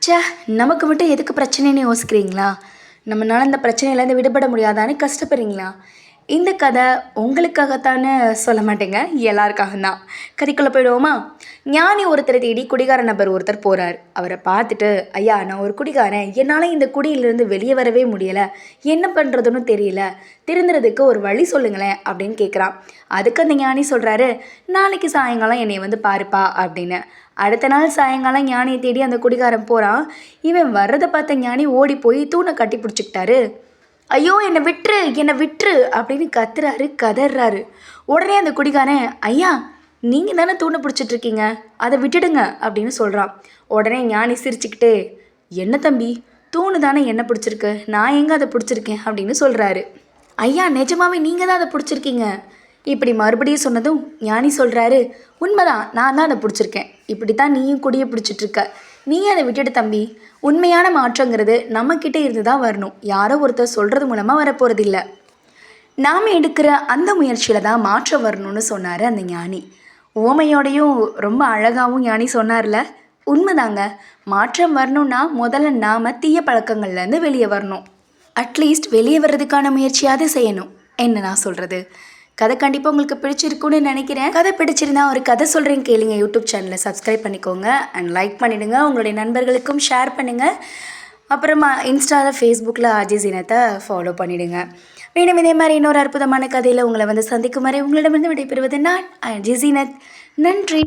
ச்சே, நமக்கு மட்டும் எதுக்கு பிரச்சனைன்னு யோசிக்கிறீங்களா? நம்மனால இந்த பிரச்சனையிலேருந்து விடுபட முடியாதான்னு கஷ்டப்படுறீங்களா? இந்த கதை உங்களுக்காகத்தான்னு சொல்ல மாட்டேங்க, எல்லாருக்காக தான். கதைக்குள்ளே போயிடுவோமா? ஞானி ஒருத்தரை தேடி குடிகார நபர் ஒருத்தர் போகிறார். அவரை பார்த்துட்டு, ஐயா நான் ஒரு குடிகாரன், என்னால் இந்த குடியிலிருந்து வெளியே வரவே முடியலை, என்ன பண்ணுறதுன்னு தெரியல, திருந்துறதுக்கு ஒரு வழி சொல்லுங்களேன் அப்படின்னு கேட்குறான். அதுக்கு அந்த ஞானி சொல்கிறாரு, நாளைக்கு சாயங்காலம் என்னை வந்து பாருப்பா அப்படின்னு. அடுத்த நாள் சாயங்காலம் ஞானியை தேடி அந்த குடிகாரன் போகிறான். இவன் வர்றதை பார்த்த ஞானி ஓடி போய் தூணை கட்டி பிடிச்சிக்கிட்டாரு. ஐயோ என்னை விட்டுரு என்னை விட்டுரு அப்படின்னு கத்துறாரு, கதறாரு. உடனே அந்த குடிகாரன், ஐயா நீங்கள் தானே தூணை பிடிச்சிட்ருக்கீங்க, அதை விட்டுடுங்க அப்படின்னு சொல்கிறான். உடனே ஞானி சிரிச்சுக்கிட்டே, என்ன தம்பி, தூணு தானே என்ன பிடிச்சிருக்கு, நான் எங்கே அதை பிடிச்சிருக்கேன் அப்படின்னு சொல்கிறாரு. ஐயா நிஜமாவே நீங்கள் தான் அதை பிடிச்சிருக்கீங்க. இப்படி மறுபடியும் சொன்னதும் ஞானி சொல்கிறாரு, உண்மைதான், நான் தான் அதை பிடிச்சிருக்கேன். இப்படி தான் நீயும் குடியை பிடிச்சிட்ருக்க, நீ அதை விட்டுட்டு தம்பி. உண்மையான மாற்றங்கிறது நம்மக்கிட்டே இருந்து தான் வரணும், யாரோ ஒருத்தர் சொல்கிறது மூலமாக வரப்போகிறதில்ல. நாம் எடுக்கிற அந்த முயற்சியில் தான் மாற்றம் வரணும்னு சொன்னார் அந்த ஞானி. ஓமையோடையும் ரொம்ப அழகாகவும் ஞானி சொன்னார்ல. உண்மைதாங்க, மாற்றம் வரணும்னா முதல்ல நாம் தீய பழக்கங்கள்லேருந்து வெளியே வரணும். அட்லீஸ்ட் வெளியே வர்றதுக்கான முயற்சியாவது செய்யணும். என்ன நான் சொல்கிறது? கதை கண்டிப்பாக உங்களுக்கு பிடிச்சிருக்குன்னு நினைக்கிறேன். கதை பிடிச்சிருந்தா ஒரு கதை சொல்கிறேன் கேளுங்க. யூடியூப் சேனலை சப்ஸ்கிரைப் பண்ணிக்கோங்க அண்ட் லைக் பண்ணிவிடுங்க. உங்களுடைய நண்பர்களுக்கும் ஷேர் பண்ணுங்கள். அப்புறமா இன்ஸ்டாவில் ஃபேஸ்புக்கில் ஆர்ஜே ஜீனத்தை ஃபாலோ பண்ணிவிடுங்க. மீண்டும் இதே மாதிரி இன்னொரு அற்புதமான கதையில் உங்களை வந்து சந்திக்கும் வரை உங்களிடமிருந்து விடைபெறுவது நான் ஆர்ஜே ஜீனத். நன்றி.